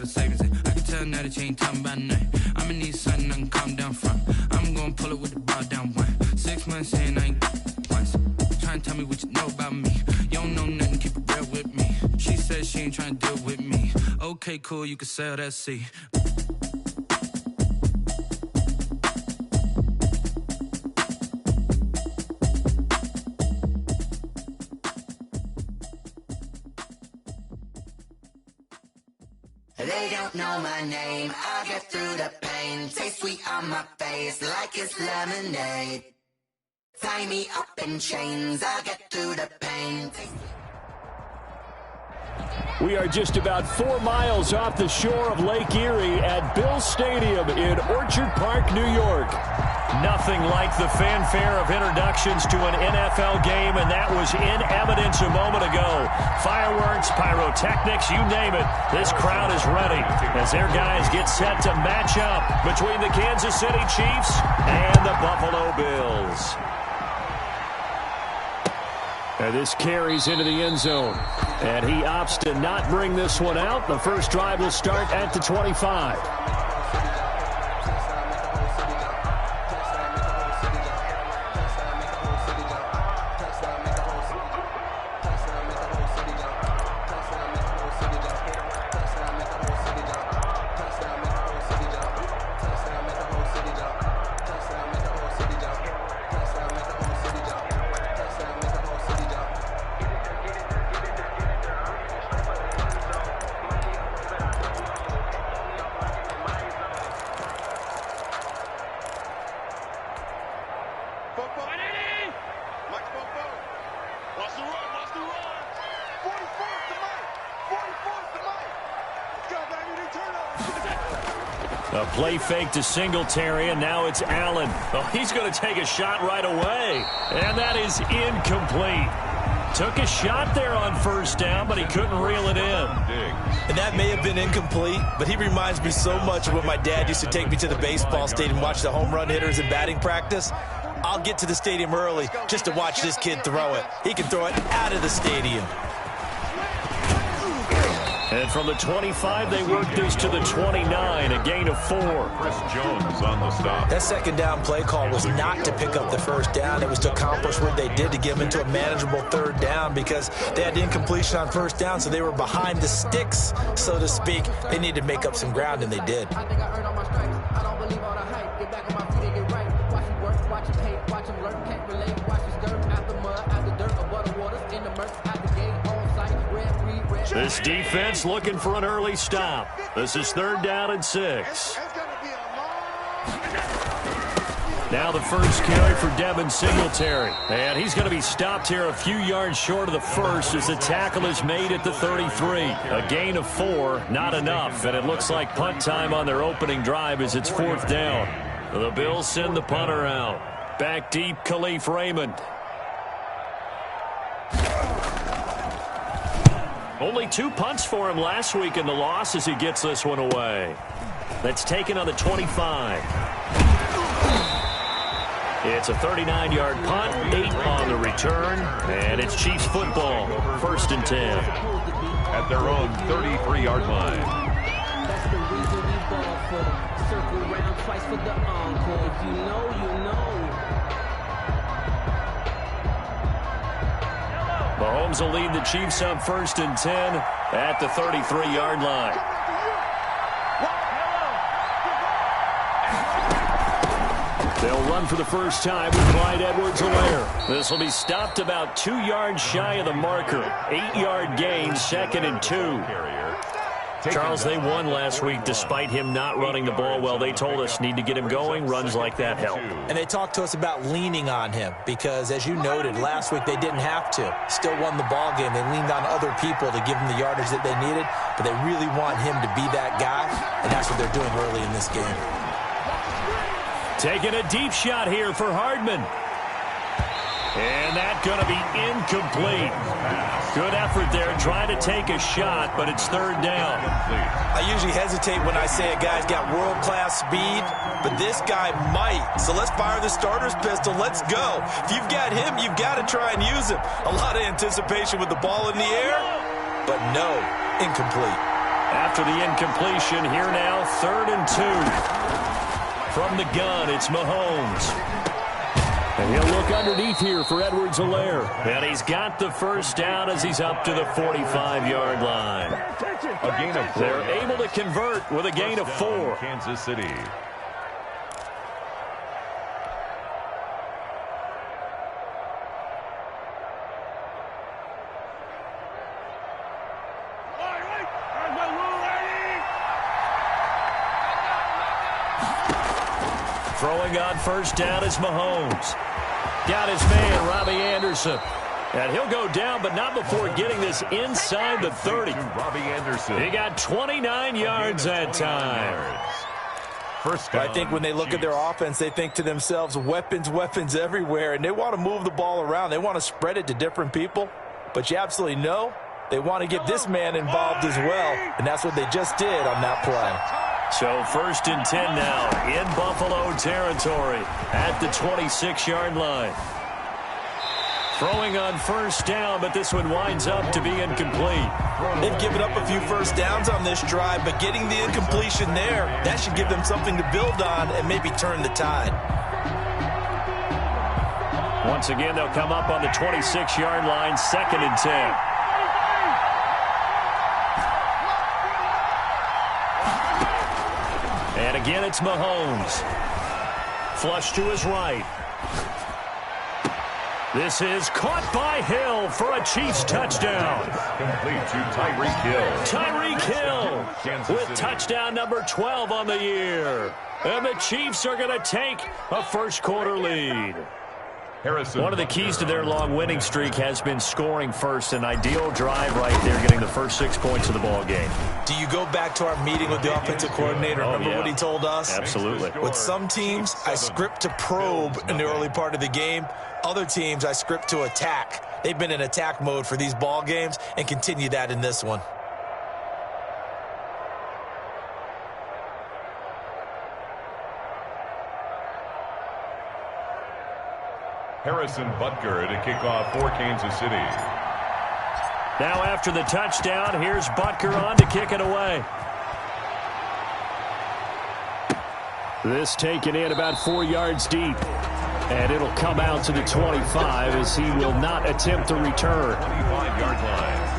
savings. I can tell now that you ain't talking about nothing. I'ma need something I can calm down from. I'm gonna pull it with the bar down one. 6 months in, I ain't once. Trying to tell me what you know about me. You don't know nothing, keep it real with me. She said she ain't trying to deal with me. Okay, cool, you can sell that seat. They don't know my name, I get through the pain. Taste sweet on my face like it's lemonade. Tie me up in chains, I get through the pain. We are just about 4 miles off the shore of Lake Erie at Bill Stadium in Orchard Park, New York. Nothing like the fanfare of introductions to an NFL game, and that was in evidence a moment ago. Fireworks, pyrotechnics, you name it. This crowd is ready as their guys get set to match up between the Kansas City Chiefs and the Buffalo Bills. And this carries into the end zone. And he opts to not bring this one out. The first drive will start at the 25. A play fake to Singletary, and now it's Allen. Oh, he's going to take a shot right away, and that is incomplete. Took a shot there on first down, but he couldn't reel it in. And that may have been incomplete, but he reminds me so much of when my dad used to take me to the baseball stadium and watch the home run hitters in batting practice. I'll get to the stadium early just to watch this kid throw it. He can throw it out of the stadium. And from the 25, they work this to the 29, a gain of 4. Chris Jones on the stop. That second down play call was not to pick up the first down. It was to accomplish what they did to get them into a manageable third down because they had incompletion on first down, so they were behind the sticks, so to speak. They needed to make up some ground, and they did. I think I earned all my stripes. I don't believe all the hype. Get back on my feet and get right. Watch him work, watch him paint, watch him learn. Can't relate, watch his skirt. Out the mud, out the dirt, above the waters, in the murk, out the gate, on site, red, green, red. This defense looking for an early stop. This is 3rd down and 6. Now the first carry for Devin Singletary. And he's going to be stopped here a few yards short of the first as the tackle is made at the 33. A gain of 4, not enough. And it looks like punt time on their opening drive as it's 4th down. The Bills send the punter out. Back deep, Khalif Raymond. Only 2 punts for him last week in the loss as he gets this one away. That's taken on the 25. It's a 39-yard punt, 8 on the return, and it's Chiefs football, 1st and 10. At their own 33-yard line. That's the reason we ball for. Circle round twice for the encore. If you know, you know. Mahomes will lead the Chiefs up 1st and 10 at the 33-yard line. They'll run for the first time with Clyde Edwards-Helaire. This will be stopped about 2 yards shy of the marker. 8-yard gain, 2nd and 2. Charles, they won last week despite him not running the ball well. They told us need to get him going. Runs like that help. And they talked to us about leaning on him because, as you noted, last week they didn't have to. Still won the ball game. They leaned on other people to give them the yardage that they needed, but they really want him to be that guy, and that's what they're doing early in this game. Taking a deep shot here for Hardman. And that's going to be incomplete. Good effort there trying to take a shot, but it's 3rd down. I usually hesitate when I say a guy's got world-class speed, but this guy might. So let's fire the starter's pistol. Let's go. If you've got him, you've got to try and use him. A lot of anticipation with the ball in the air, but no, incomplete. After the incompletion, here now, 3rd and 2. From the gun, it's Mahomes. And he'll look underneath here for Edwards-Helaire. And he's got the first down as he's up to the 45-yard line. A gain of 4. They're able to convert with a gain of 4. Kansas City. Throwing on first down is Mahomes. Got his man, Robbie Anderson. And he'll go down, but not before getting this inside the 30. Robbie Anderson. He got 29 yards that time. First down. I think when they look at their offense, they think to themselves, weapons, weapons everywhere, and they want to move the ball around. They want to spread it to different people, but you absolutely know they want to get this man involved as well, and that's what they just did on that play. So 1st and 10 now in Buffalo territory at the 26-yard line. Throwing on first down, but this one winds up to be incomplete. They've given up a few first downs on this drive, but getting the incompletion there, that should give them something to build on and maybe turn the tide. Once again, they'll come up on the 26-yard line, 2nd and 10. And again, it's Mahomes. Flush to his right. This is caught by Hill for a Chiefs touchdown. Complete to Tyreek Hill. Tyreek Hill with touchdown number 12 on the year. And the Chiefs are going to take a first-quarter lead. One of the keys to their long winning streak has been scoring first. An ideal drive right there, getting the first 6 points of the ball game. Do you go back to our meeting with the offensive coordinator? Remember what he told us? Absolutely. With some teams, I script to probe in the early part of the game. Other teams, I script to attack. They've been in attack mode for these ball games and continue that in this one. Harrison Butker to kick off for Kansas City. Now after the touchdown, here's Butker on to kick it away. This taken in about 4 yards deep. And it'll come out to the 25 as he will not attempt to return. 25-yard line.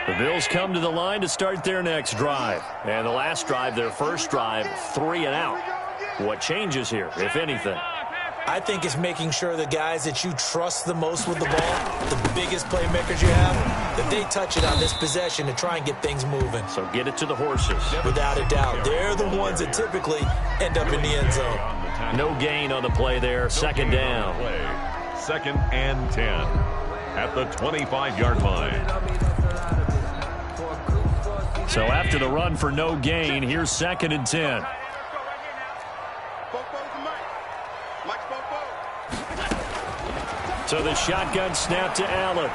The Bills come to the line to start their next drive. And the last drive, their first drive, 3 and out. What changes here, if anything? I think it's making sure the guys that you trust the most with the ball, the biggest playmakers you have, that they touch it on this possession to try and get things moving. So get it to the horses. Without a doubt. They're the ones that typically end up in the end zone. No gain on the play there. 2nd down. 2nd and 10 at the 25-yard line. So after the run for no gain, here's 2nd and 10. So the shotgun snap to Allen.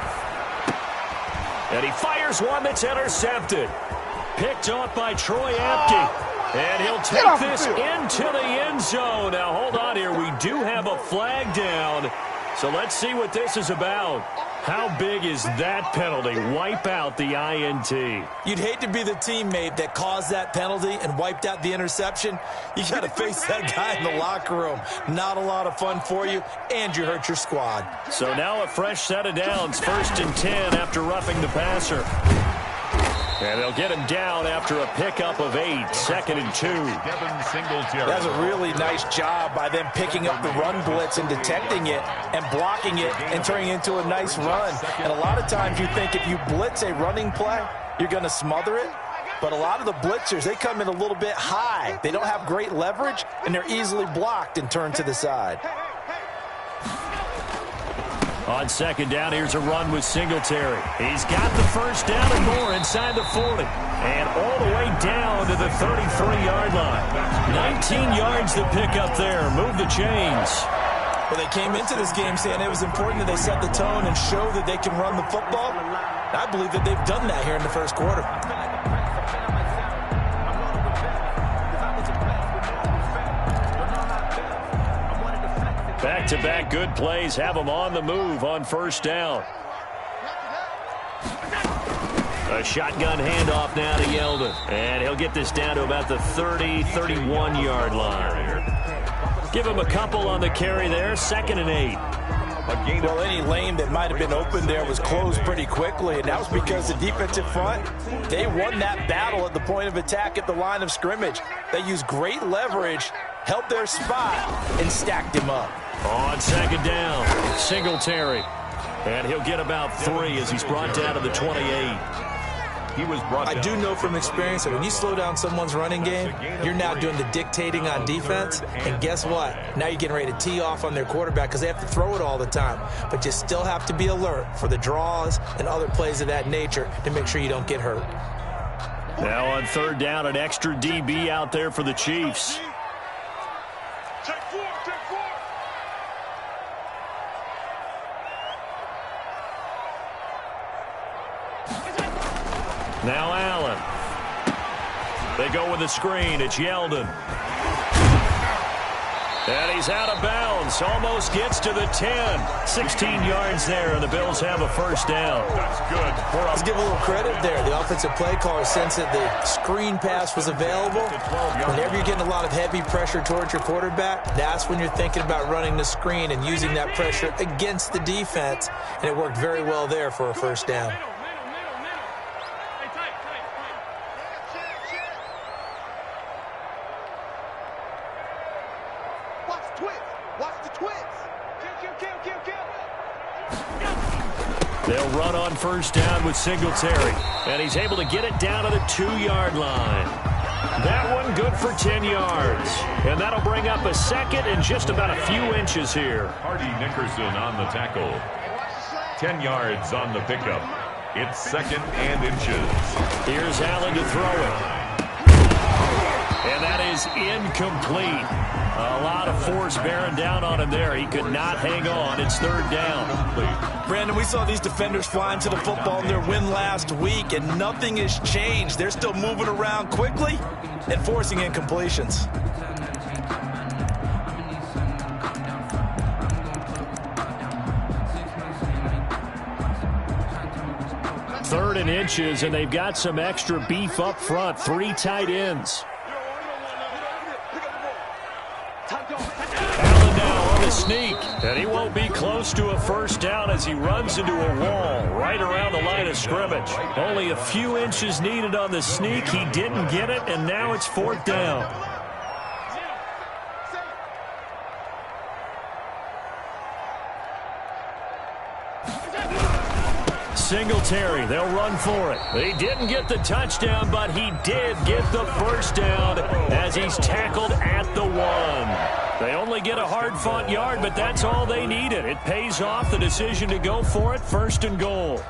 And he fires one that's intercepted. Picked off by Troy Apke. And he'll take this into the end zone. Now hold on here. We do have a flag down. So let's see what this is about. How big is that penalty? Wipe out the INT. You'd hate to be the teammate that caused that penalty and wiped out the interception. You got to face that guy in the locker room. Not a lot of fun for you, and you hurt your squad. So now a fresh set of downs. 1st and 10 after roughing the passer. And they'll get him down after a pickup of 8. 2nd and 2. That's a really nice job by them picking up the run blitz and detecting it and blocking it and turning it into a nice run. And a lot of times you think if you blitz a running play, you're going to smother it. But a lot of the blitzers, they come in a little bit high. They don't have great leverage, and they're easily blocked and turned to the side. On 2nd down, here's a run with Singletary. He's got the first down and more inside the 40. And all the way down to the 33-yard line. 19 yards to pick up there. Move the chains. Well, they came into this game saying it was important that they set the tone and show that they can run the football. I believe that they've done that here in the first quarter. Back-to-back good plays have them on the move on first down. A shotgun handoff now to Yeldon. And he'll get this down to about the 30, 31-yard line. Give him a couple on the carry there. 2nd and 8. Well, any lane that might have been open there was closed pretty quickly, and that was because the defensive front, they won that battle at the point of attack at the line of scrimmage. They used great leverage, held their spot, and stacked him up. On 2nd down, Singletary. And he'll get about 3 as he's brought down to the 28. He was brought down. I do know from experience that when you slow down someone's running game, you're now doing the dictating on defense. And guess what? Now you're getting ready to tee off on their quarterback because they have to throw it all the time. But you still have to be alert for the draws and other plays of that nature to make sure you don't get hurt. Now on 3rd down, an extra DB out there for the Chiefs. Now Allen. They go with the screen. It's Yeldon. And he's out of bounds. Almost gets to the 10. 16 yards there, and the Bills have a first down. That's good. Well, let's give a little credit there. The offensive play caller sensed that the screen pass was available. Whenever you're getting a lot of heavy pressure towards your quarterback, that's when you're thinking about running the screen and using that pressure against the defense. And it worked very well there for a first down. They'll run on first down with Singletary. And he's able to get it down to the 2-yard line. That one good for 10 yards. And that'll bring up a 2nd and just about a few inches here. Hardy Nickerson on the tackle. 10 yards on the pickup. It's 2nd and inches. Here's Allen to throw it. And that is incomplete. A lot of force bearing down on him there. He could not hang on. It's 3rd down. Brandon, we saw these defenders flying to the football in their win last week, and nothing has changed. They're still moving around quickly and forcing incompletions. 3rd and inches, and they've got some extra beef up front. 3 tight ends. Allen now on the sneak, and he won't be close to a first down as he runs into a wall right around the line of scrimmage. Only a few inches needed on the sneak. He didn't get it, and now it's 4th down. Singletary, they'll run for it. He didn't get the touchdown, but he did get the first down as he's tackled at the 1. They only get a hard-fought yard, but that's all they needed. It pays off the decision to go for it, 1st and goal.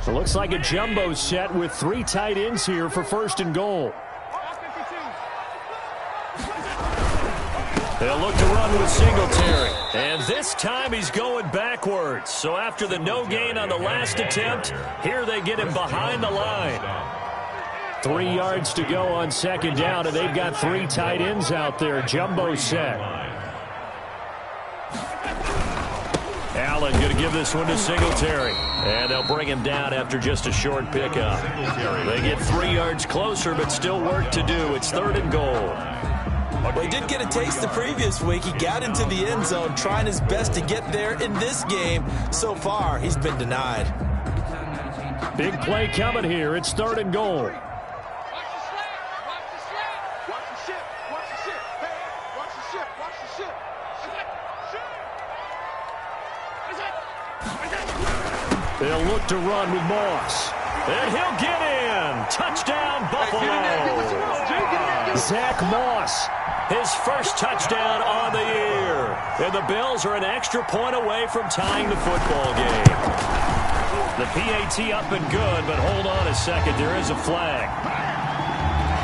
It looks like a jumbo set with 3 tight ends here for 1st and goal. They'll look to run with Singletary. And this time he's going backwards. So after the no gain on the last attempt, here they get him behind the line. 3 yards to go on 2nd down, and they've got 3 tight ends out there. Jumbo set. Allen going to give this one to Singletary. And they'll bring him down after just a short pickup. They get 3 yards closer, but still work to do. It's 3rd and goal. Well, he did get a taste the previous week. He got into the end zone, trying his best to get there in this game. So far, he's been denied. Big play coming here. It's 3rd and goal. They'll look to run with Moss. And he'll get in. Touchdown, Buffalo. Zach Moss, his first touchdown on the year. And the Bills are an extra point away from tying the football game. The PAT up and good, but hold on a second. There is a flag.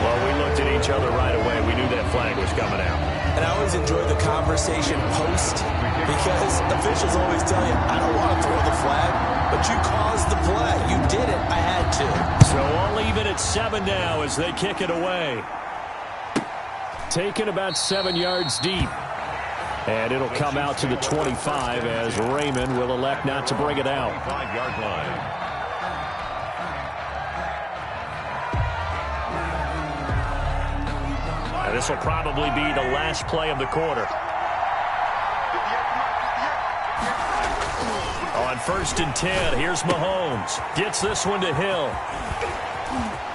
Well, we looked at each other right away. We knew that flag was coming out. And I always enjoy the conversation post because officials always tell you, I don't want to throw the flag, but you caused the play. You did it. I had to. So I'll leave it at 7 now as they kick it away. Taken about 7 yards deep. And it'll come out to the 25 as Raymond will elect not to bring it out. 5-yard line. This will probably be the last play of the quarter. On 1st and 10, here's Mahomes. Gets this one to Hill.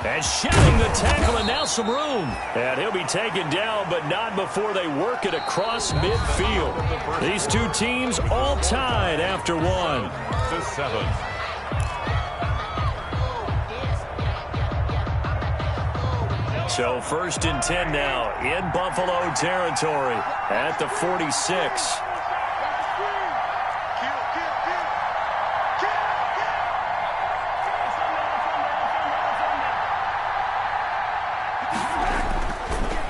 And shedding the tackle, and now some room. And he'll be taken down, but not before they work it across midfield. These two teams all tied after 1. To 7. So 1st and 10 now in Buffalo territory at the 46.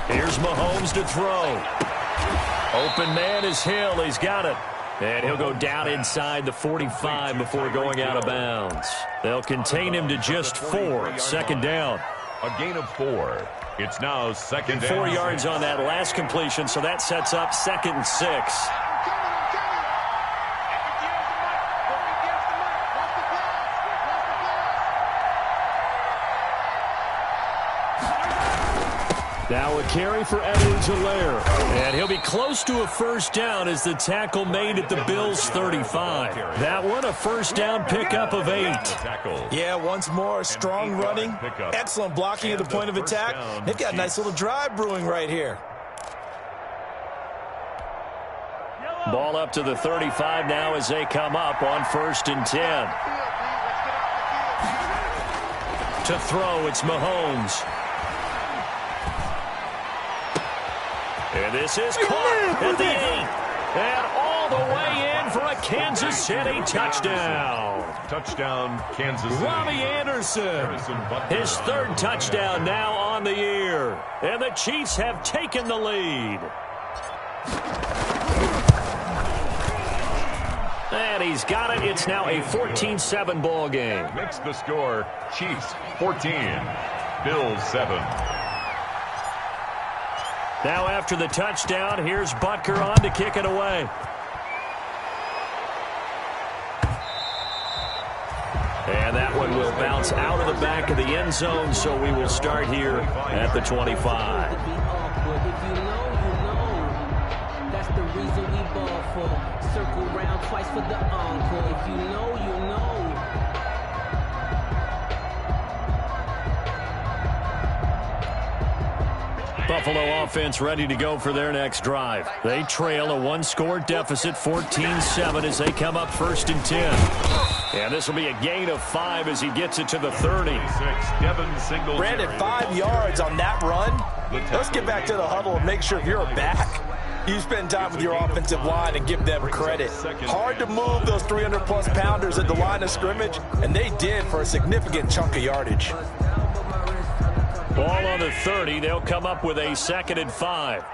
Here's Mahomes to throw. Open man is Hill. He's got it. And he'll go down inside the 45 before going out of bounds. They'll contain him to just 4. 2nd down. A gain of 4. It's now 2nd down. 4 yards on that last completion, so that sets up 2nd and 6. Now a carry for Edwards-Helaire. And he'll be close to a 1st down as the tackle made at the Bills' 35. That one a 1st down pickup of 8. Yeah, once more, strong running, excellent blocking at the point of attack. They've got a nice little drive brewing right here. Ball up to the 35 now as they come up on 1st and 10. To throw, it's Mahomes. And this is caught at the 8. And all the way in for a Kansas City touchdown. Touchdown, Kansas City. Robbie Anderson. His 3rd touchdown now on the year. And the Chiefs have taken the lead. And he's got it. It's now a 14-7 ball game. Makes the score Chiefs 14, Bills 7. Now after the touchdown, here's Butker on to kick it away. And that one will bounce out of the back of the end zone, so we will start here at the 25. If you know, you know. That's the reason we ball for. Circle round twice for the encore. If you know, you know. Buffalo offense ready to go for their next drive. They trail a 1-score deficit, 14-7, as they come up 1st and 10. And this will be a gain of 5 as he gets it to the 30. Brandon, 5 yards on that run. Let's get back to the huddle and make sure you're back. You spend time with your offensive line and give them credit. Hard to move those 300-plus pounders at the line of scrimmage, and they did for a significant chunk of yardage. Ball on the 30. They'll come up with a 2nd and 5.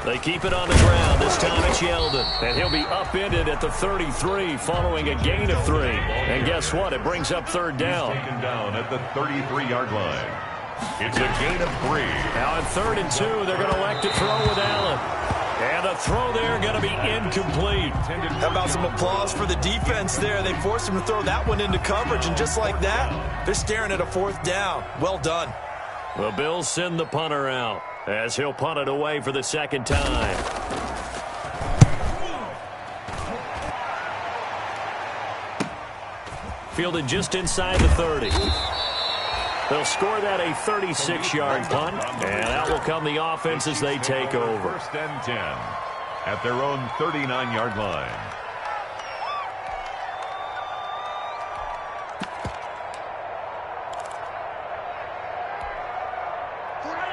They keep it on the ground. This time it's Yeldon. And he'll be upended at the 33 following a gain of 3. And guess what? It brings up 3rd down. Taken down at the 33-yard line. It's a gain of 3. Now on 3rd and 2, they're going to elect to throw with Allen. And the throw there going to be incomplete. How about some applause for the defense there? They forced him to throw that one into coverage, and just like that, they're staring at a 4th down. Well done. The Bills send the punter out as he'll punt it away for the 2nd time. Fielded just inside the 30. They'll score that a 36-yard punt, and out will come the offense as they take over. 1st and 10 at their own 39-yard line.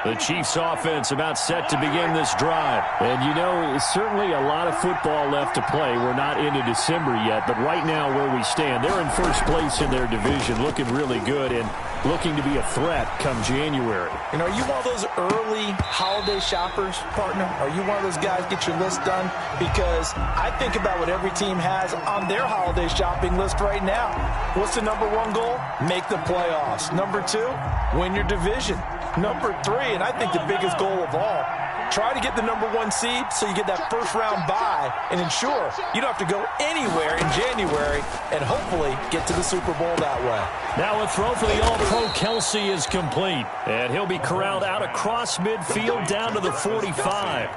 The Chiefs offense about set to begin this drive. And, you know, certainly a lot of football left to play. We're not into December yet, but right now where we stand, they're in first place in their division, looking really good and looking to be a threat come January. You know, are you one of those early holiday shoppers, partner? Are you one of those guys get your list done? Because I think about what every team has on their holiday shopping list right now. What's the number one goal? Make the playoffs. Number two, win your division. Number three, and I think the biggest goal of all, try to get the number one seed so you get that first round bye and ensure you don't have to go anywhere in January and hopefully get to the Super Bowl that way. Now a throw for the All-Pro Kelsey is complete, and he'll be corralled out across midfield down to the 45.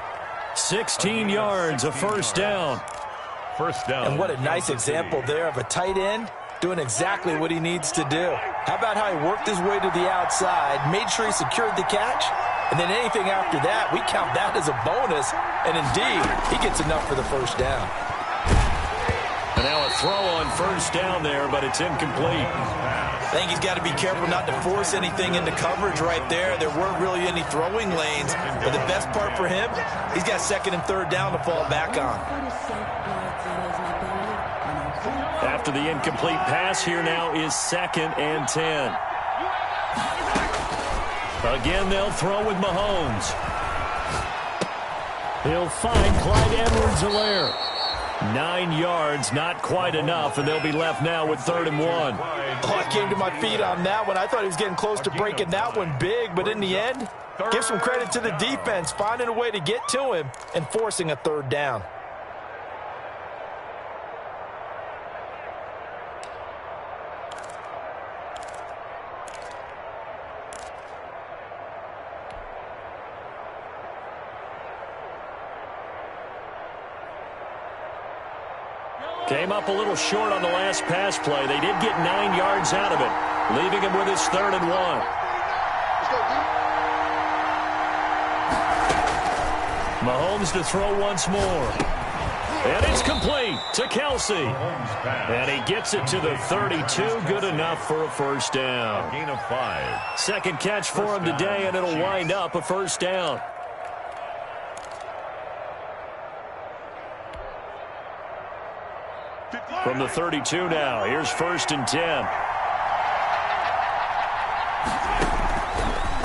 16 yards, a first down. First down. And what a nice example there of a tight end doing exactly what he needs to do. How about how he worked his way to the outside, made sure he secured the catch, and then anything after that, we count that as a bonus, and indeed, he gets enough for the first down. And now a throw on first down there, but it's incomplete. I think he's got to be careful not to force anything into coverage right there. There weren't really any throwing lanes, but the best part for him, he's got second and third down to fall back on. After the incomplete pass, here now is 2nd and 10. Again, they'll throw with Mahomes. He'll find Clyde Edwards-Helaire. 9 yards, not quite enough, and they'll be left now with 3rd and 1. Oh, I came to my feet on that one. I thought he was getting close to breaking that one big, but in the end, give some credit to the defense, finding a way to get to him and forcing a 3rd down. Came up a little short on the last pass play. They did get 9 yards out of it, leaving him with his 3rd and 1. Mahomes to throw once more. And it's complete to Kelsey. And he gets it to the 32. Good enough for a first down. Gain of 5. Second catch for him today, and it'll wind up a first down. From the 32 now, here's 1st and 10.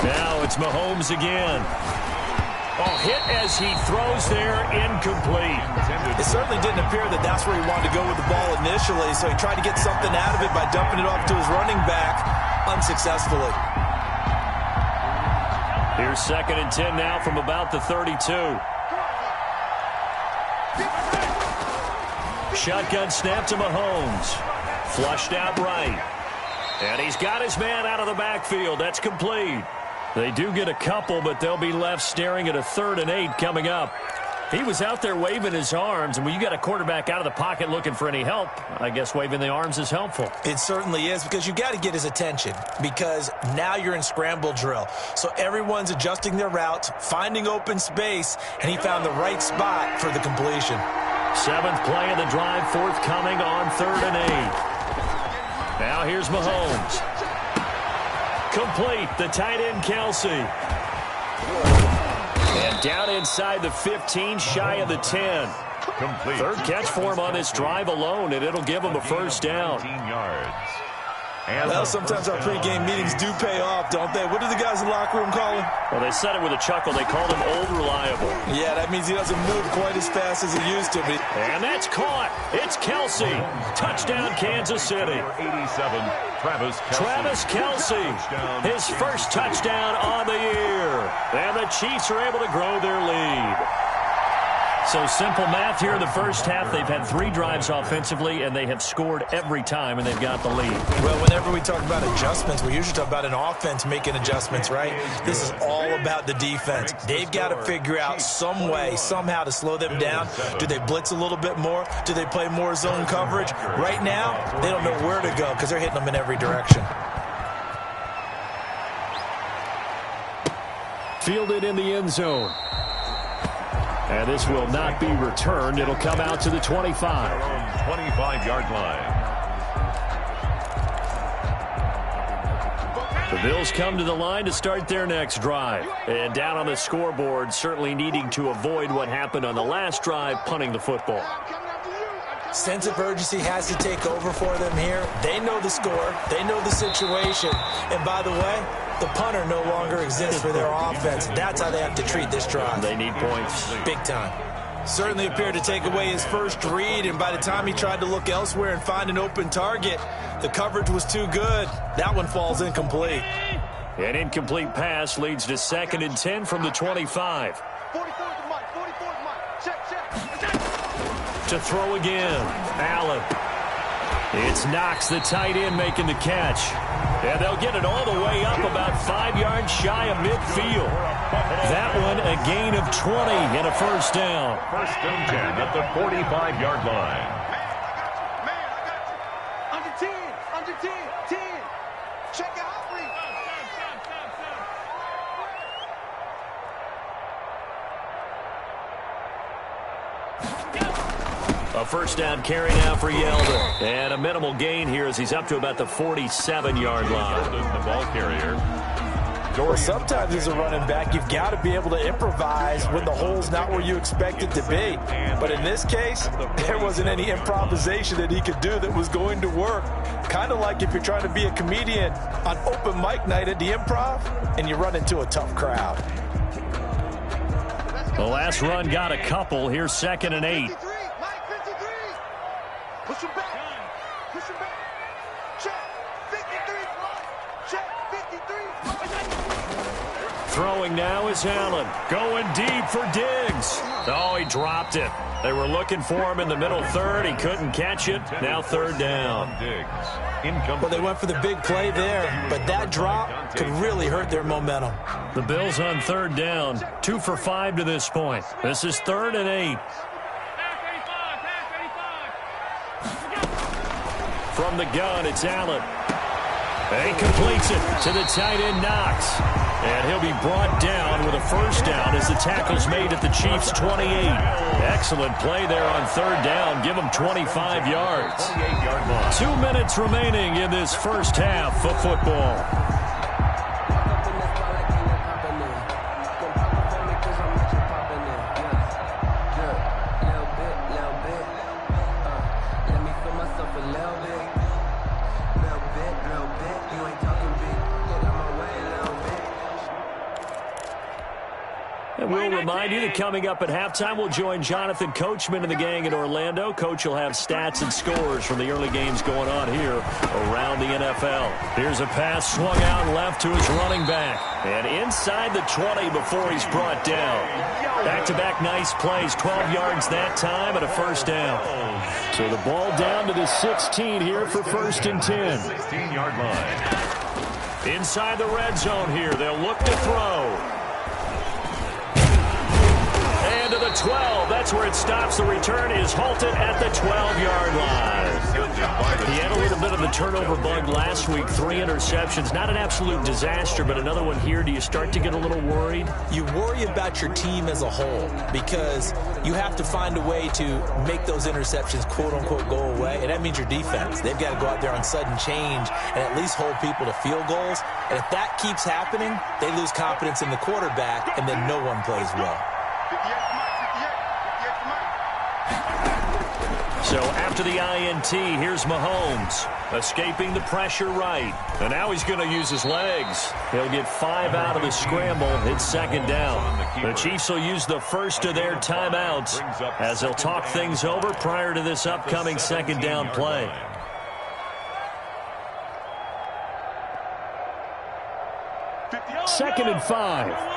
Now it's Mahomes again. Oh, hit as he throws there, incomplete. It certainly didn't appear that that's where he wanted to go with the ball initially, so he tried to get something out of it by dumping it off to his running back unsuccessfully. Here's 2nd and 10 now from about the 32. Shotgun snap to Mahomes. Flushed out right. And he's got his man out of the backfield. That's complete. They do get a couple, but they'll be left staring at a 3rd and 8 coming up. He was out there waving his arms, and when you got a quarterback out of the pocket looking for any help, I guess waving the arms is helpful. It certainly is, because you got to get his attention, because now you're in scramble drill. So everyone's adjusting their routes, finding open space, and he found the right spot for the completion. 7th play of the drive, forthcoming on 3rd and 8. Now here's Mahomes. Complete, the tight end Kelsey. And down inside the 15, shy of the 10. Complete. 3rd catch for him on this drive alone, and it'll give him a first down. 15 yards. Well, sometimes our pregame meetings do pay off, don't they? What do the guys in the locker room call him? Well, they said it with a chuckle. They called him Old Reliable. Yeah, that means he doesn't move quite as fast as he used to be. And that's caught. It's Kelsey. Touchdown, Kansas City. 87, Travis Kelsey. His first touchdown on the year. And the Chiefs are able to grow their lead. So simple math here in the first half. They've had 3 drives offensively, and they have scored every time, and they've got the lead. Well, whenever we talk about adjustments, we usually talk about an offense making adjustments, right? This is all about the defense. They've got to figure out some way, somehow to slow them down. Do they blitz a little bit more? Do they play more zone coverage? Right now, they don't know where to go because they're hitting them in every direction. Fielded in the end zone. And this will not be returned. It'll come out to the 25. 25-yard line. The Bills come to the line to start their next drive. And down on the scoreboard, certainly needing to avoid what happened on the last drive, punting the football. Sense of urgency has to take over for them here. They know the score. They know the situation. And by the way, the punter no longer exists for their offense. That's how they have to treat this drive. They need points. Big time. Certainly appeared to take away his first read, and by the time he tried to look elsewhere and find an open target, the coverage was too good. That one falls incomplete. An incomplete pass leads to 2nd and 10 from the 25. To throw again, Allen. It's Knox, the tight end, making the catch. And they'll get it all the way up about 5 yards shy of midfield. That one a gain of 20 and a first down. 1st and 10 at the 45-yard line. Under 10, under 10, 10. Check out free. A first down carry now for Yeldon. And a minimal gain here as he's up to about the 47-yard line. The ball carrier. Well, sometimes as a running back, you've got to be able to improvise when the hole's not where you expect it to be. But in this case, there wasn't any improvisation that he could do that was going to work. Kind of like if you're trying to be a comedian on open mic night at the Improv and you run into a tough crowd. The last run got a couple. Here's 2nd and 8. Push him back. Push him back. Check. 53. Check. 53. Throwing now is Allen. Going deep for Diggs. Oh, he dropped it. They were looking for him in the middle third. He couldn't catch it. Now 3rd down. Well, they went for the big play there, but that drop could really hurt their momentum. The Bills on 3rd down. 2 for 5 to this point. This is 3rd and 8. From the gun, it's Allen. And he completes it to the tight end, Knox. And he'll be brought down with a first down as the tackle's made at the Chiefs' 28. Excellent play there on 3rd down. Give them 25 yards. 2 minutes remaining in this first half of football. We'll remind you that coming up at halftime, we'll join Jonathan Coachman and the gang in Orlando. Coach will have stats and scores from the early games going on here around the NFL. Here's a pass swung out left to his running back. And inside the 20 before he's brought down. Back-to-back nice plays, 12 yards that time and a first down. So the ball down to the 16 here for 1st and 10. 16-yard line. Inside the red zone here, they'll look to throw. To the 12. That's where it stops. The return is halted at the 12-yard line. He had a little bit of the turnover bug last week. 3 interceptions. Not an absolute disaster, but another one here. Do you start to get a little worried? You worry about your team as a whole because you have to find a way to make those interceptions, quote-unquote, go away, and that means your defense. They've got to go out there on sudden change and at least hold people to field goals. And if that keeps happening, they lose confidence in the quarterback, and then no one plays well. So after the INT, here's Mahomes, escaping the pressure right. And now he's going to use his legs. He'll get 5 out of the scramble. It's 2nd down. The Chiefs will use the first of their timeouts as they'll talk things over prior to this upcoming 2nd down play. Second and 5.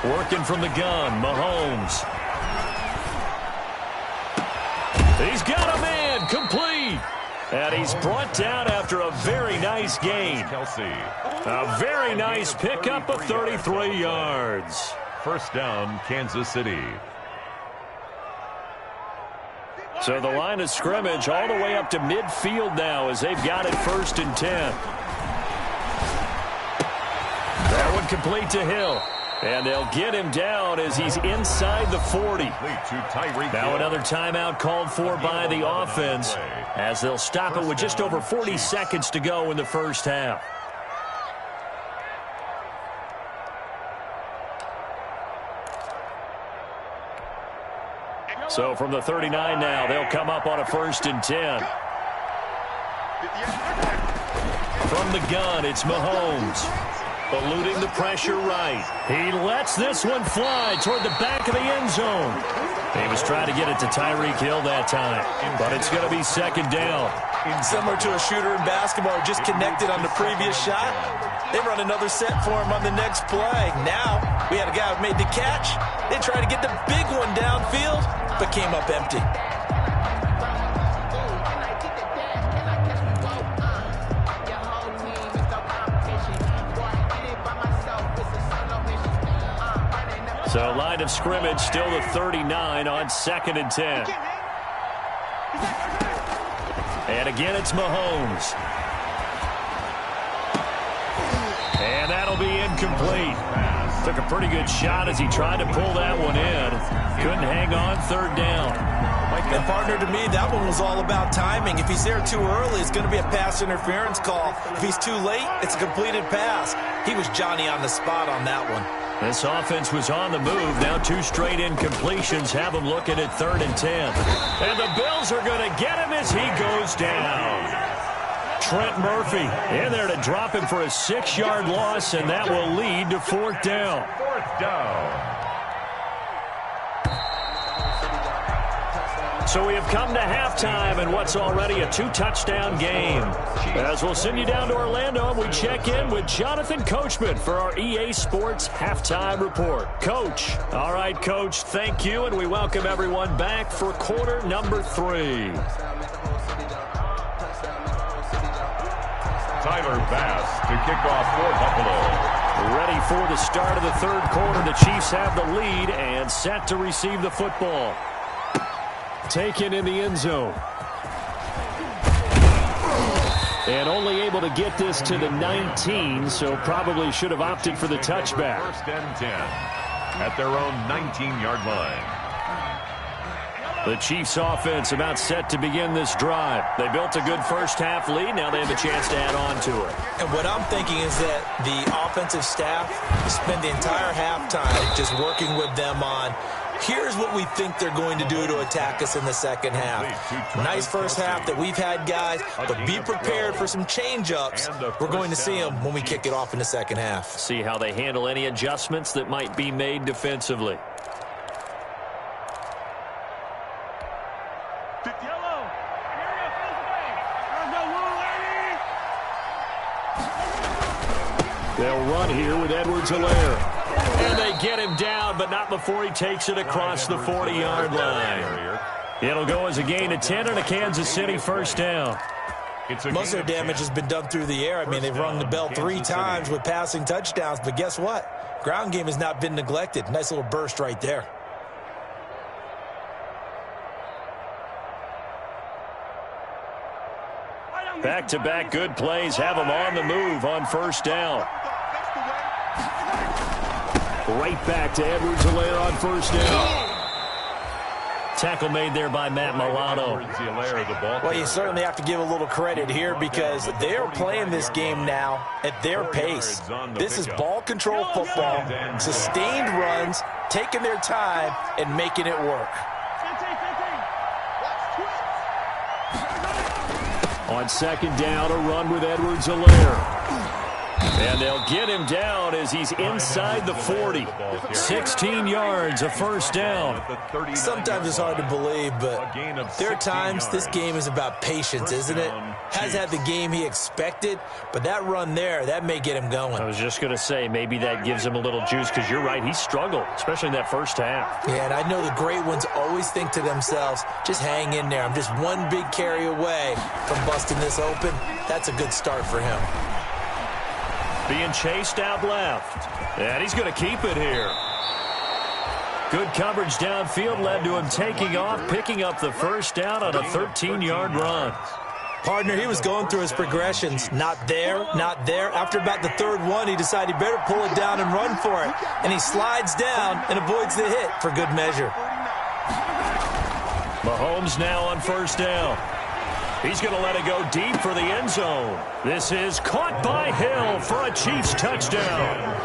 Working from the gun, Mahomes. He's got a man, complete. And he's brought down after a very nice gain. A very nice pickup of 33 yards. First down, Kansas City. So the line of scrimmage all the way up to midfield now as they've got it 1st and 10. That one complete to Hill. And they'll get him down as he's inside the 40. Now another timeout called for by the offense as they'll stop it with just over 40 seconds to go in the first half. So from the 39 now, they'll come up on a 1st and 10. From the gun, it's Mahomes. Eluding the pressure right. He lets this one fly toward the back of the end zone. He was trying to get it to Tyreek Hill that time, but it's going to be 2nd down. Similar to a shooter in basketball, just connected on the previous shot. They run another set for him on the next play. Now, we had a guy who made the catch. They tried to get the big one downfield, but came up empty. So line of scrimmage still the 39 on 2nd and 10. And again, it's Mahomes. And that'll be incomplete. Took a pretty good shot as he tried to pull that one in. Couldn't hang on 3rd down. And partner, to me, that one was all about timing. If he's there too early, it's going to be a pass interference call. If he's too late, it's a completed pass. He was Johnny on the spot on that one. This offense was on the move. Now 2 straight incompletions have him looking at 3rd and 10. And the Bills are going to get him as he goes down. Trent Murphy in there to drop him for a 6-yard loss, and that will lead to 4th down. 4th down. So we have come to halftime in what's already a 2-touchdown game. As we'll send you down to Orlando, we check in with Jonathan Coachman for our EA Sports Halftime Report. Coach. All right, Coach, thank you, and we welcome everyone back for quarter number 3. Tyler Bass to kick off for Buffalo. Ready for the start of the 3rd quarter. The Chiefs have the lead and set to receive the football. Taken in the end zone. And only able to get this to the 19, so probably should have opted for the touchback. 1st and 10 at their own 19-yard line. The Chiefs offense about set to begin this drive. They built a good first half lead. Now they have a chance to add on to it. And what I'm thinking is that the offensive staff spend the entire halftime just working with them on, here's what we think they're going to do to attack us in the second half. Nice first half that we've had, guys, but be prepared for some change-ups. We're going to see them when we kick it off in the second half. See how they handle any adjustments that might be made defensively. They'll run here with Edwards-Helaire. And they get him down, but not before he takes it across the 40-yard line. It'll go as a gain of 10 and a Kansas City 1st down. Most of their damage has been done through the air. I mean, they've rung the bell 3 times with passing touchdowns, but guess what? Ground game has not been neglected. Nice little burst right there. Back-to-back good plays have them on the move on 1st down. Right back to Edwards-Helaire on 1st down. Tackle made there by Matt Milano. Well, you certainly have to give a little credit here because they're playing this game now at their pace. This is ball control football, sustained runs, taking their time, and making it work. On 2nd down, a run with Edwards-Helaire. And they'll get him down as he's inside the 40. 16 yards, a 1st down. Sometimes it's hard to believe, but there are times this game is about patience, isn't it? Has had the game he expected, but that run there, that may get him going. I was just going to say, maybe that gives him a little juice, because you're right, he struggled, especially in that first half. Yeah, and I know the great ones always think to themselves, just hang in there. I'm just one big carry away from busting this open. That's a good start for him. Being chased out left. And he's going to keep it here. Good coverage downfield led to him taking off, picking up the 1st down on a 13-yard run. Partner, he was going through his progressions. Not there, not there. After about the third one, he decided he better pull it down and run for it. And he slides down and avoids the hit for good measure. Mahomes now on first down. He's going to let it go deep for the end zone. This is caught by Hill for a Chiefs touchdown.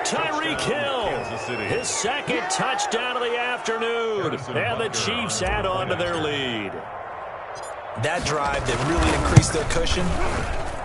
Tyreek Hill, his second touchdown of the afternoon. And the Chiefs add on to their lead. That drive that really increased their cushion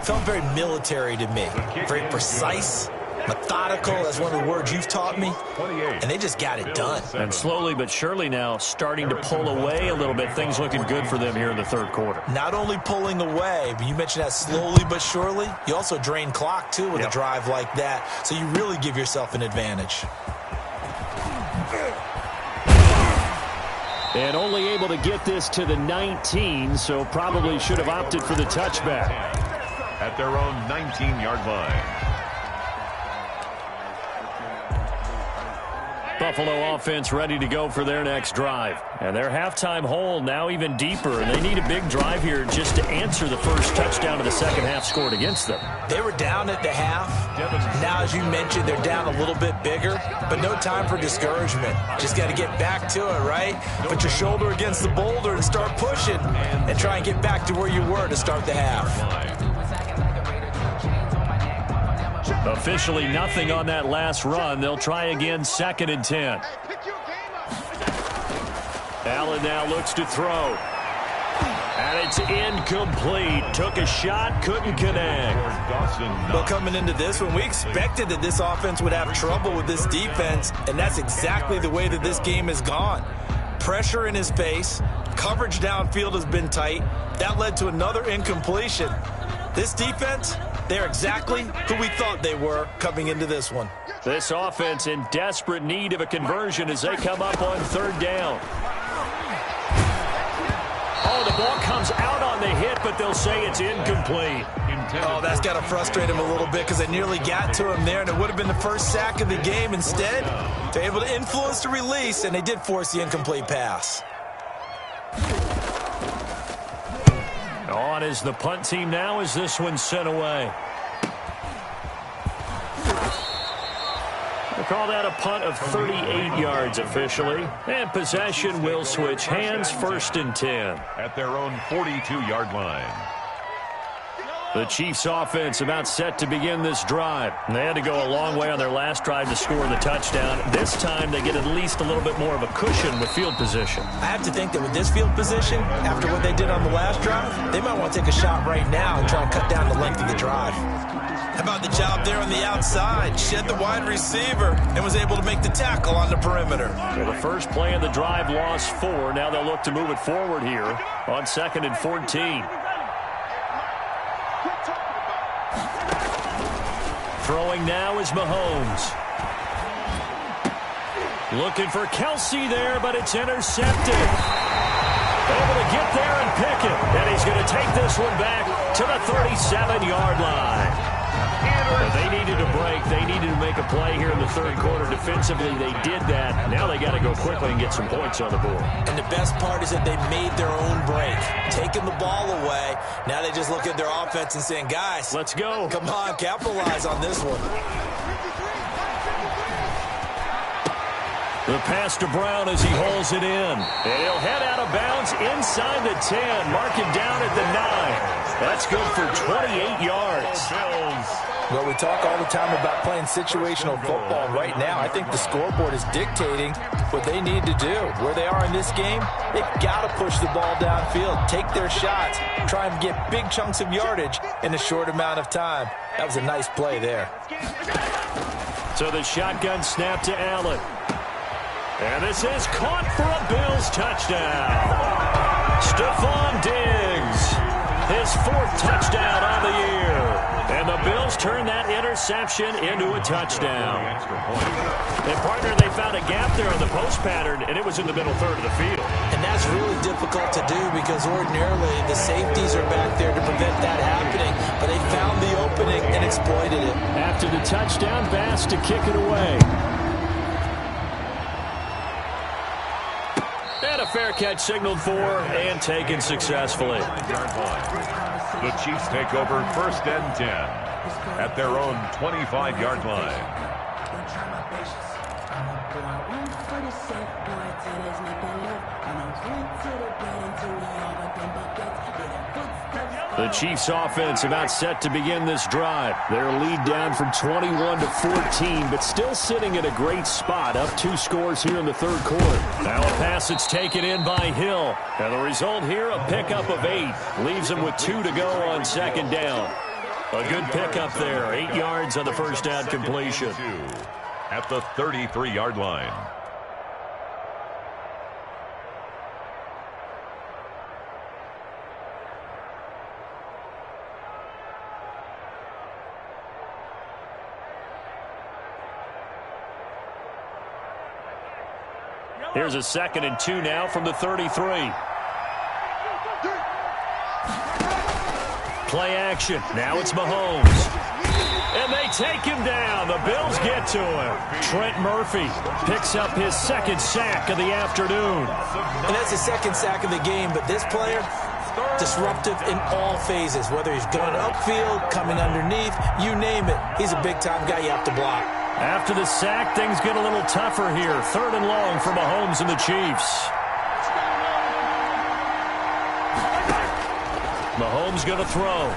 felt very military to me. Very precise, methodical, that's one of the words you've taught me. And they just got it done. And slowly but surely now starting to pull away a little bit. Things looking good for them here in the third quarter. Not only pulling away, but you mentioned that slowly but surely. You also drain clock, too, with a drive like that. So you really give yourself an advantage. And only able to get this to the 19, so probably should have opted for the touchback. At their own 19-yard line. Buffalo offense ready to go for their next drive. And their halftime hole now even deeper, and they need a big drive here just to answer the first touchdown of the second half scored against them. They were down at the half. Now, as you mentioned, they're down a little bit bigger, but no time for discouragement. Just got to get back to it, right? Put your shoulder against the boulder and start pushing and try and get back to where you were to start the half. Officially nothing on that last run. They'll try again, 2nd and 10. Allen now looks to throw. And it's incomplete. Took a shot, couldn't connect. Well, coming into this one, we expected that this offense would have trouble with this defense, and that's exactly the way that this game has gone. Pressure in his face. Coverage downfield has been tight. That led to another incompletion. This defense, they're exactly who we thought they were coming into this one. This offense in desperate need of a conversion as they come up on 3rd down. Oh, the ball comes out on the hit, but they'll say it's incomplete. Oh, that's got to frustrate him a little bit because they nearly got to him there, and it would have been the first sack of the game. Instead, they're able to influence the release, and they did force the incomplete pass. On is the punt team now as this one's sent away. We'll call that a punt of 38 yards officially. And possession will switch hands, 1st and 10. At their own 42-yard line. The Chiefs offense about set to begin this drive. They had to go a long way on their last drive to score the touchdown. This time they get at least a little bit more of a cushion with field position. I have to think that with this field position, after what they did on the last drive, they might want to take a shot right now and try and cut down the length of the drive. How about the job there on the outside? Shed the wide receiver and was able to make the tackle on the perimeter. Well, the first play of the drive lost 4. Now they'll look to move it forward here on 2nd and 14. Throwing now is Mahomes. Looking for Kelsey there, but it's intercepted. Able to get there and pick it. And he's going to take this one back to the 37-yard line. They needed a break. They needed to make a play here in the third quarter. Defensively, they did that. Now they got to go quickly and get some points on the board. And the best part is that they made their own break. Taking the ball away. Now they just look at their offense and saying, guys, let's go. Come on, capitalize on this one. The pass to Brown as he holds it in. And he'll head out of bounds inside the 10. Mark him down at the 9. That's good for 28 yards. Well, we talk all the time about playing situational football. Right now, I think the scoreboard is dictating what they need to do. Where they are in this game, they've got to push the ball downfield, take their shots, try and get big chunks of yardage in a short amount of time. That was a nice play there. So the shotgun snap to Allen. And this is caught for a Bills touchdown. Stephon Diggs, his 4th touchdown on the year. And the Bills turn that interception into a touchdown. And, partner, they found a gap there on the post pattern, and it was in the middle third of the field. And that's really difficult to do because ordinarily the safeties are back there to prevent that happening. But they found the opening and exploited it. After the touchdown, Bass to kick it away. And a fair catch signaled for and taken successfully. The Chiefs take over 1st and 10 at their own 25-yard line. The Chiefs offense about set to begin this drive. Their lead down from 21-14, but still sitting at a great spot, up 2 scores here in the third quarter. Now a pass that's taken in by Hill. And the result here, a pickup of 8. Leaves him with 2 to go on 2nd down. A good pickup there, 8 yards on the first down completion. At the 33-yard line. Here's a 2nd and 2 now from the 33. Play action. Now it's Mahomes. And they take him down. The Bills get to him. Trent Murphy picks up his 2nd sack of the afternoon. And that's his 2nd sack of the game, but this player, disruptive in all phases, whether he's going upfield, coming underneath, you name it. He's a big-time guy you have to block. After the sack, things get a little tougher here. 3rd and long for Mahomes and the Chiefs. Mahomes going to throw.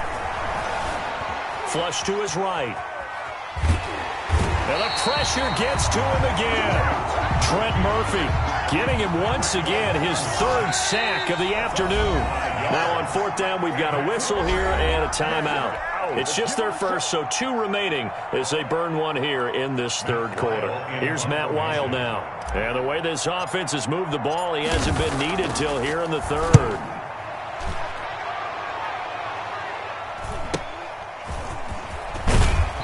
Flush to his right. And the pressure gets to him again. Trent Murphy getting him once again, his 3rd sack of the afternoon. Now on 4th down, we've got a whistle here and a timeout. It's just their first, so 2 remaining as they burn 1 here in this 3rd quarter. Here's Matt Weil now. And the way this offense has moved the ball, he hasn't been needed till here in the 3rd.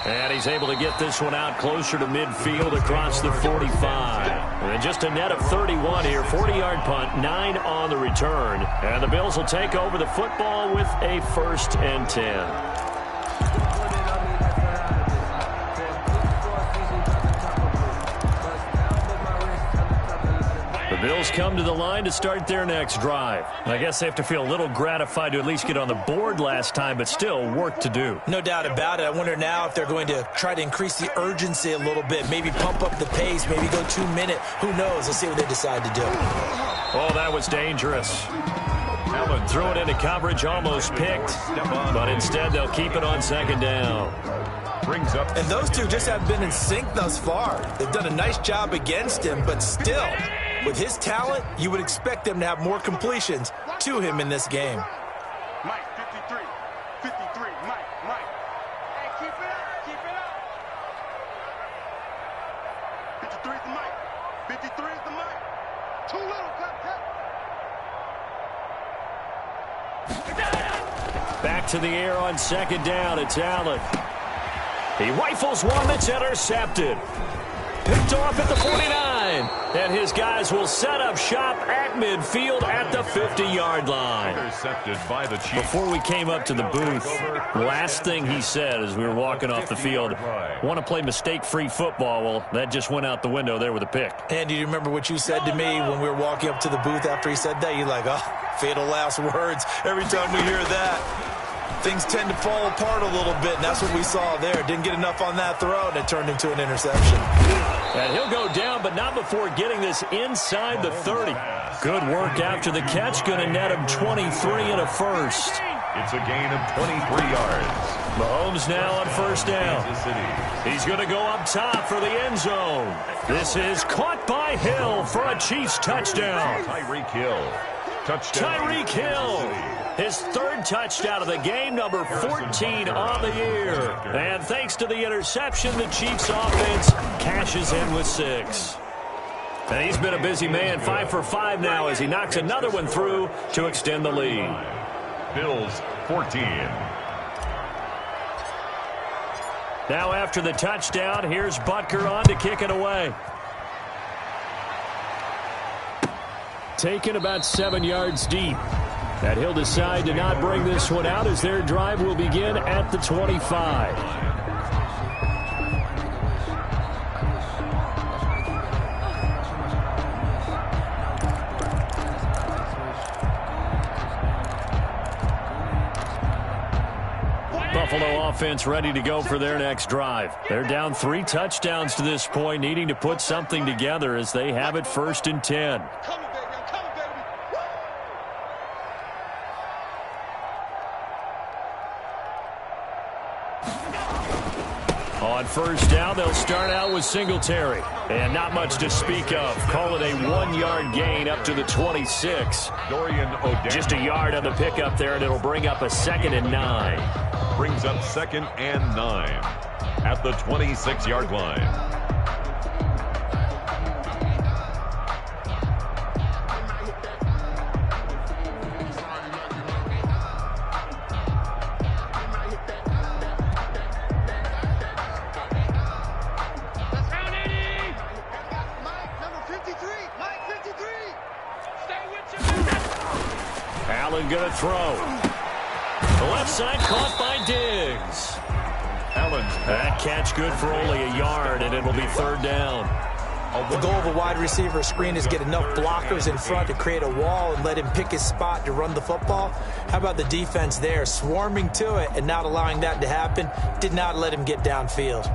And he's able to get this one out closer to midfield across the 45. And just a net of 31 here, 40-yard punt, 9 on the return. And the Bills will take over the football with a 1st and 10. The Bills come to the line to start their next drive. I guess they have to feel a little gratified to at least get on the board last time, but still work to do. No doubt about it. I wonder now if they're going to try to increase the urgency a little bit, maybe pump up the pace, maybe go 2 minute. Who knows? Let's see what they decide to do. Oh, that was dangerous. Allen threw it into coverage, almost picked, but instead they'll keep it on 2nd down. Brings up. And those two just have been in sync thus far. They've done a nice job against him, but still, with his talent, you would expect them to have more completions to him in this game. Mike, 53, Mike. Hey, keep it up. 53 is the Mike. 53 is the Mike. Too little, cut. Back to the air on 2nd down. It's Allen. He rifles one that's intercepted. Picked off at the 49. And his guys will set up shop at midfield at the 50-yard line. Intercepted by the Chiefs. Before we came up to the booth, last thing he said as we were walking off the field, want to play mistake-free football. Well, that just went out the window there with a pick. And do you remember what you said to me when we were walking up to the booth after he said that? You're like, oh, fatal last words. Every time we hear that, things tend to fall apart a little bit, and that's what we saw there. Didn't get enough on that throw, and it turned into an interception. And he'll go down, but not before getting this inside the 30. Good work after the catch. Going to net him 23 and a 1st. It's a gain of 23 yards. Mahomes now on 1st down. He's going to go up top for the end zone. This is caught by Hill for a Chiefs touchdown. Tyreek Hill. Touchdown. Tyreek Hill. His 3rd touchdown of the game, number 14 on the year. And thanks to the interception, the Chiefs offense cashes in with 6. And he's been a busy man, 5 for 5 now as he knocks another one through to extend the lead. Bills 14. Now after the touchdown, here's Butker on to kick it away. Taken about 7 yards deep. And he'll decide to not bring this one out as their drive will begin at the 25. Buffalo offense ready to go for their next drive. They're down 3 touchdowns to this point, needing to put something together as they have it 1st and 10. On 1st down, they'll start out with Singletary. And not much to speak of. Call it a 1-yard gain up to the 26. Just a yard on the pickup there, and it'll bring up a 2nd and 9. Brings up 2nd and 9 at the 26-yard line. Allen going to throw. The left side caught by Diggs. That catch good for only a yard, and it'll be 3rd down. The goal of a wide receiver screen is get enough blockers in front to create a wall and let him pick his spot to run the football. How about the defense there, swarming to it and not allowing that to happen? Did not let him get downfield.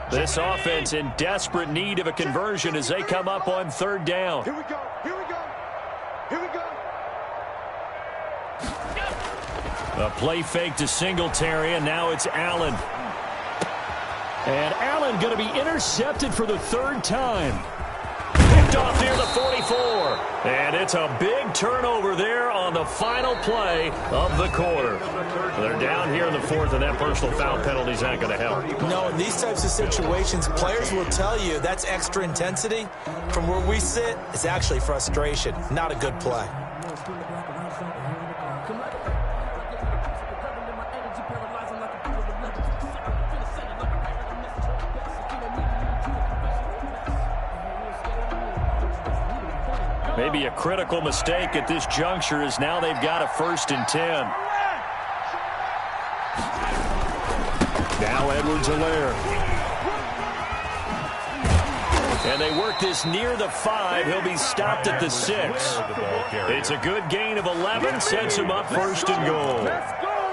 This offense in desperate need of a conversion as they come up on 3rd down. Here we go. Here we go. Here we go. A play fake to Singletary, and now it's Allen. And Allen going to be intercepted for the 3rd time. Picked off near the 44. And it's a big turnover there on the final play of the quarter. They're down here in the 4th, and that personal foul penalty is not going to help. No, in these types of situations, players will tell you that's extra intensity. From where we sit, it's actually frustration. Not a good play. Maybe a critical mistake at this juncture as now they've got a 1st and 10. Now Edwards-Helaire. And they work this near the 5. He'll be stopped at the 6. It's a good gain of 11. Sets him up 1st and goal.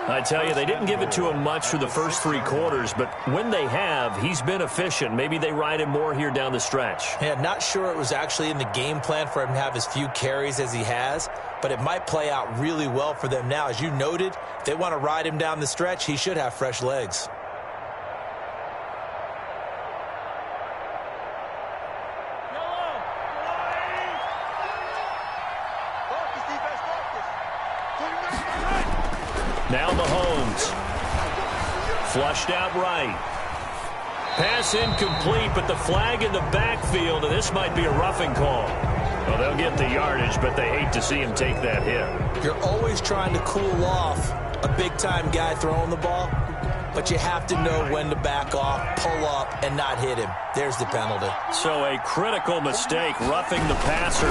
I tell you, they didn't give it to him much for the first 3 quarters, but when they have, he's been efficient. Maybe they ride him more here down the stretch. Yeah, not sure it was actually in the game plan for him to have as few carries as he has, but it might play out really well for them now. As you noted, they want to ride him down the stretch. He should have fresh legs. Now Mahomes. Flushed out right. Pass incomplete, but the flag in the backfield, and this might be a roughing call. Well, they'll get the yardage, but they hate to see him take that hit. You're always trying to cool off a big-time guy throwing the ball, but you have to know when to back off, pull up, and not hit him. There's the penalty. So a critical mistake, roughing the passer.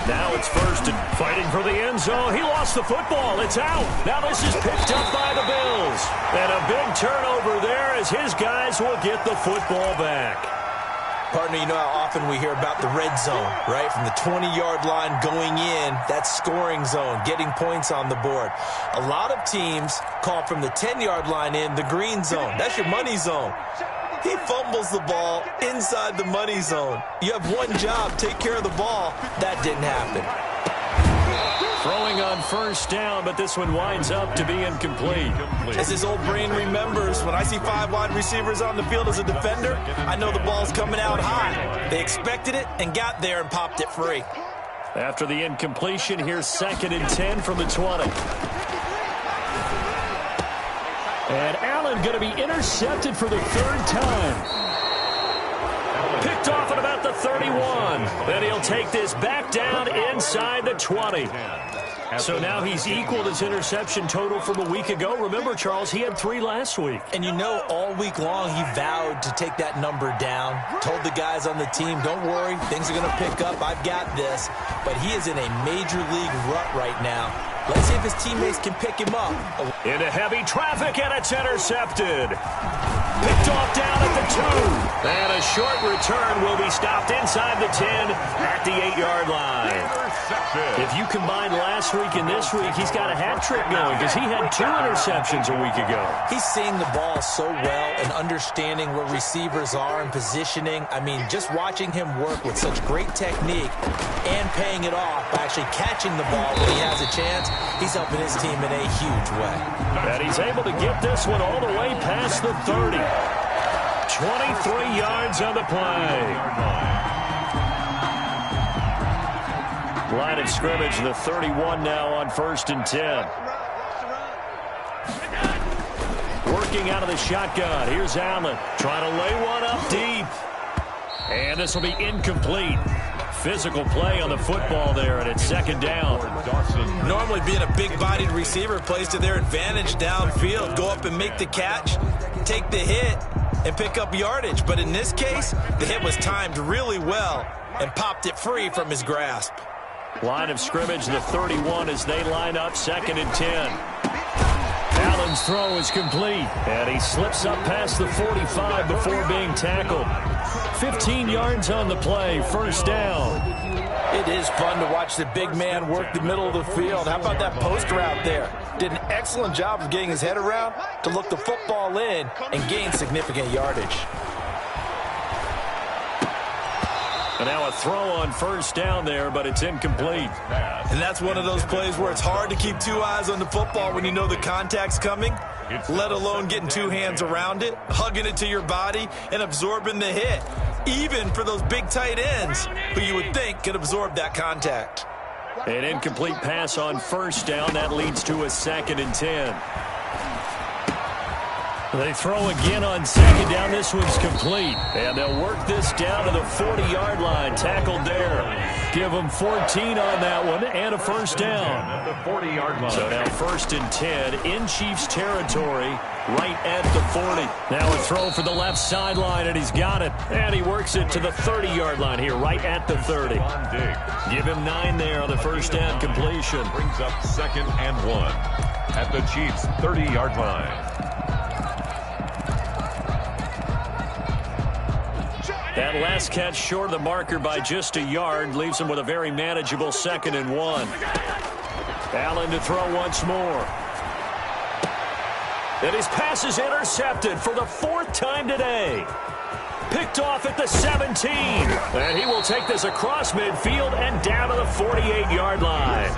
Now it's 1st and fighting for the end zone. He lost the football. It's out. Now this is picked up by the Bills. And a big turnover there as his guys will get the football back. Partner, you know how often we hear about the red zone, right? From the 20-yard line going in, that's scoring zone, getting points on the board. A lot of teams call from the 10-yard line in the green zone. That's your money zone. He fumbles the ball inside the money zone. You have one job, take care of the ball. That didn't happen. Throwing on 1st down, but this one winds up to be incomplete. As his old brain remembers, when I see 5 wide receivers on the field as a defender, I know the ball's coming out high. They expected it and got there and popped it free. After the incompletion, here's 2nd and 10 from the 20. And Allen going to be intercepted for the 3rd time. Picked off at about the 31. Then he'll take this back down inside the 20. So now he's equaled his interception total from a week ago. Remember, Charles, he had 3 last week. And you know, all week long he vowed to take that number down. Told the guys on the team, don't worry, things are going to pick up. I've got this. But he is in a major league rut right now. Let's see if his teammates can pick him up. Into heavy traffic, and it's intercepted. Picked off down at the 2. And a short return will be stopped inside the 10 at the 8-yard line. If you combine last week and this week, he's got a hat trick going because he had 2 interceptions a week ago. He's seeing the ball so well and understanding where receivers are and positioning. I mean, just watching him work with such great technique and paying it off by actually catching the ball when he has a chance, he's helping his team in a huge way. And he's able to get this one all the way past the 30. 23 yards on the play. Line of scrimmage, the 31 now on 1st and 10. Working out of the shotgun. Here's Allen trying to lay one up deep. And this will be incomplete. Physical play on the football there, and it's 2nd down. Normally being a big-bodied receiver plays to their advantage downfield. Go up and make the catch, take the hit, and pick up yardage. But in this case, the hit was timed really well and popped it free from his grasp. Line of scrimmage, the 31 as they line up 2nd and 10. Allen's throw is complete, and he slips up past the 45 before being tackled. 15 yards on the play, 1st down. It is fun to watch the big man work the middle of the field. How about that post route there? Did an excellent job of getting his head around to look the football in and gain significant yardage. And now a throw on 1st down there, but it's incomplete. And that's one of those plays where it's hard to keep 2 eyes on the football when you know the contact's coming, let alone getting 2 hands around it, hugging it to your body, and absorbing the hit, even for those big tight ends who you would think could absorb that contact. An incomplete pass on 1st down. That leads to a 2nd and 10. They throw again on 2nd down. This one's complete. And they'll work this down to the 40-yard line. Tackled there. Give them 14 on that one and a 1st down. At the 40-yard line. So now 1st and 10 in Chiefs territory right at the 40. Now a throw for the left sideline, and he's got it. And he works it to the 30-yard line here right at the 30. Give him 9 there on the 1st down completion. Brings up 2nd and 1 at the Chiefs' 30-yard line. That last catch short of the marker by just a yard leaves him with a very manageable 2nd and 1. Allen to throw once more. And his pass is intercepted for the 4th time today. Picked off at the 17. And he will take this across midfield and down to the 48-yard line.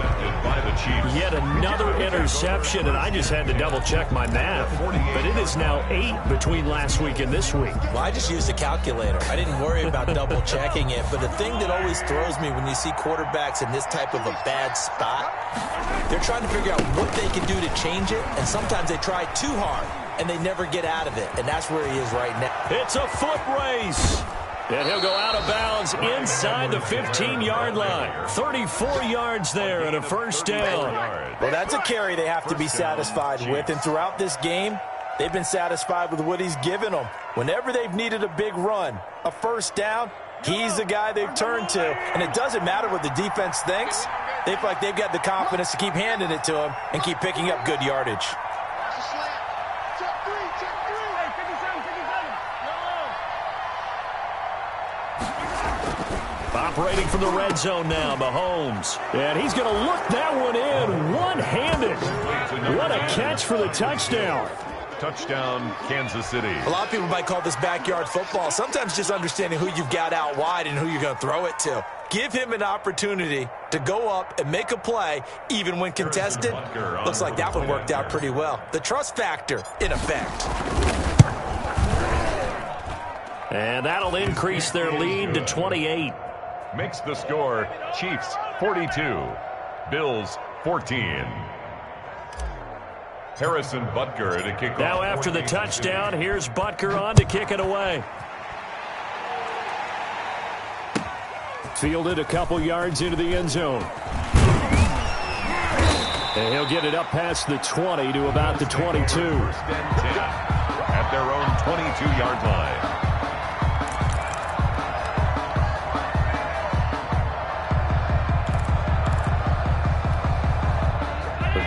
By the Chiefs. Yet another interception, and I just had to double-check my math. But it is now 8 between last week and this week. Well, I just used a calculator. I didn't worry about double-checking it. But the thing that always throws me when you see quarterbacks in this type of a bad spot, they're trying to figure out what they can do to change it, and sometimes they try too hard, and they never get out of it, and that's where he is right now. It's a foot race. And he'll go out of bounds inside the 15-yard line. 34 yards there and a 1st down. Well, that's a carry they have to be satisfied with, and throughout this game, they've been satisfied with what he's given them. Whenever they've needed a big run, a 1st down, he's the guy they've turned to, and it doesn't matter what the defense thinks. They feel like they've got the confidence to keep handing it to him and keep picking up good yardage. Operating from the red zone now, Mahomes. And he's going to look that one in one-handed. What a catch for the touchdown. Touchdown, Kansas City. A lot of people might call this backyard football. Sometimes just understanding who you've got out wide and who you're going to throw it to. Give him an opportunity to go up and make a play, even when contested. Looks like that one worked out pretty well. The trust factor in effect. And that'll increase their lead to 28. Makes the score Chiefs 42, Bills 14. Harrison Butker to kick off. Now after the touchdown, here's Butker on to kick it away. Fielded a couple yards into the end zone. And he'll get it up past the 20 to about the 22. 1st and 10 at their own 22-yard line.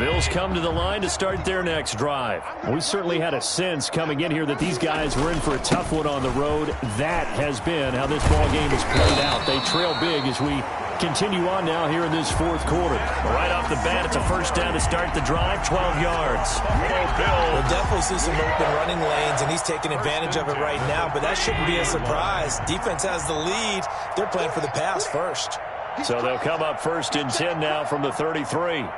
Bills come to the line to start their next drive. We certainly had a sense coming in here that these guys were in for a tough one on the road. That has been how this ball game has played out. They trail big as we continue on now here in this fourth quarter. Right off the bat, it's a first down to start the drive, 12 yards. We'll definitely see some open running lanes, and he's taking advantage of it right now, but that shouldn't be a surprise. Defense has the lead. They're playing for the pass first. So they'll come up first and 10 now from the 33.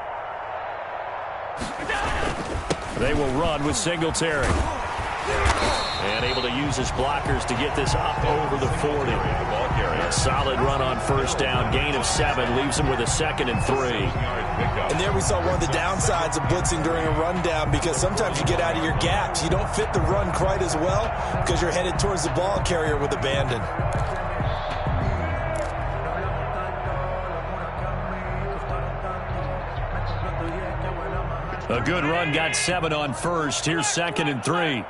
They will run with Singletary. And able to use his blockers to get this up over the 40. A solid run on first down. Gain of 7 leaves him with a 2nd and 3. And there we saw one of the downsides of blitzing during a rundown, because sometimes you get out of your gaps. You don't fit the run quite as well because you're headed towards the ball carrier with abandon. A good run, got 7 on first. Here's 2nd and 3.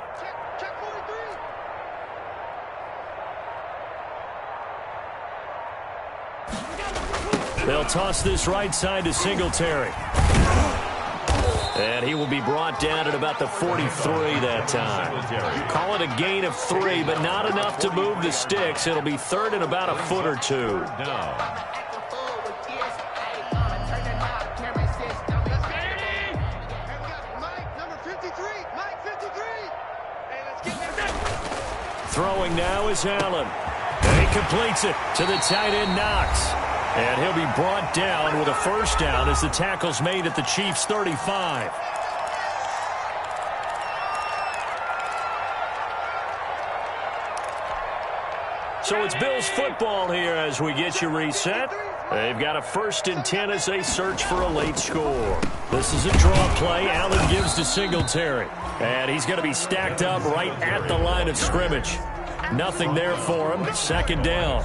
They'll toss this right side to Singletary. And he will be brought down at about the 43 that time. Call it a gain of 3, but not enough to move the sticks. It'll be 3rd and about a foot or 2. Throwing now is Allen. And he completes it to the tight end, Knox. And he'll be brought down with a first down as the tackle's made at the Chiefs' 35. So it's Bills football here as we get you reset. They've got a 1st and 10 as they search for a late score. This is a draw play. Allen gives to Singletary. And he's going to be stacked up right at the line of scrimmage. Nothing there for him. 2nd down.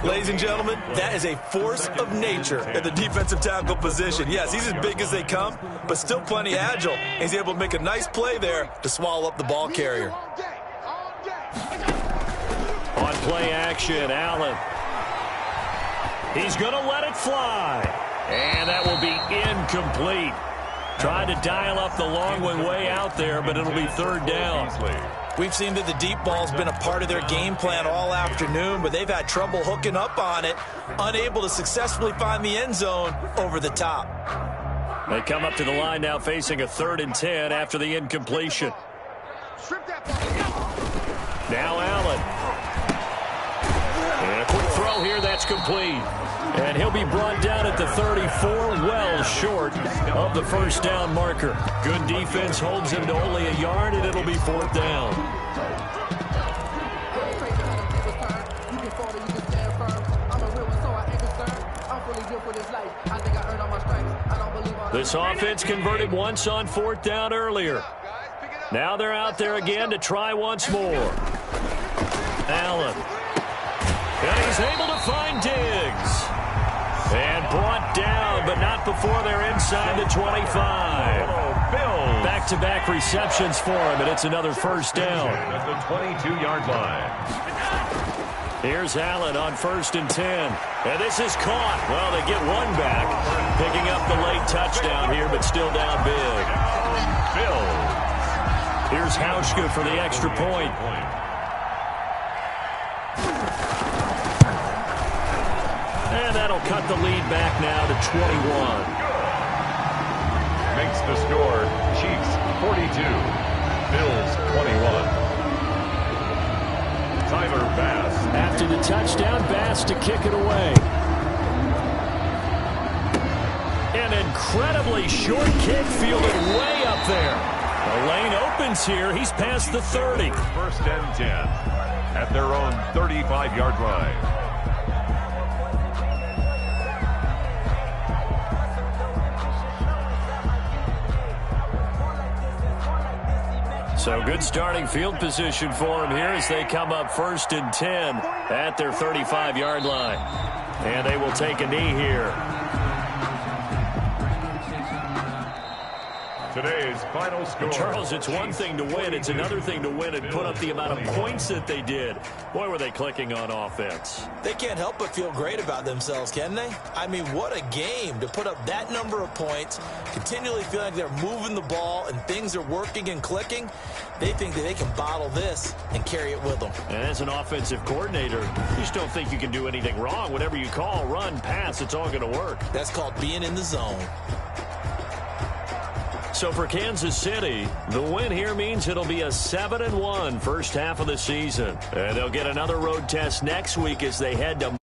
Ladies and gentlemen, that is a force of nature at the defensive tackle position. Yes, he's as big as they come, but still plenty agile. He's able to make a nice play there to swallow up the ball carrier. On play action, Allen. He's going to let it fly. And that will be incomplete. Trying to dial up the long one way out there, but it'll be 3rd down. We've seen that the deep ball's been a part of their game plan all afternoon, but they've had trouble hooking up on it, unable to successfully find the end zone over the top. They come up to the line now facing a 3rd and 10 after the incompletion. Now Allen. And a quick throw here, that's complete. And he'll be brought down at the 34, well short of the first down marker. Good defense holds him to only a yard, and it'll be 4th down. This offense converted once on 4th down earlier. Now they're out there again to try once more. Allen. And he's able to find Diggs. And brought down, but not before they're inside the 25. Back-to-back receptions for him, and it's another first down. At the 22-yard line. Here's Allen on 1st and 10. And this is caught. Well, they get one back. Picking up the late touchdown here, but still down big. Bills. Here's Hauschka for the extra point. And that'll cut the lead back now to 21. Makes the score Chiefs 42, Bills 21. Tyler Bass. After the touchdown, Bass to kick it away. An incredibly short kick fielded way up there. The lane opens here. He's past the 30. 1st and 10 at their own 35-yard line. So good starting field position for him here as they come up 1st and 10 at their 35-yard line. And they will take a knee here. To today's final score. Charles, it's one thing to win. It's another thing to win and put up the amount of points that they did. Boy, were they clicking on offense. They can't help but feel great about themselves, can they? I mean, what a game to put up that number of points, continually feeling like they're moving the ball and things are working and clicking. They think that they can bottle this and carry it with them. And as an offensive coordinator, you just don't think you can do anything wrong. Whatever you call, run, pass, it's all going to work. That's called being in the zone. So for Kansas City, the win here means it'll be a 7-1 first half of the season. And they'll get another road test next week as they head to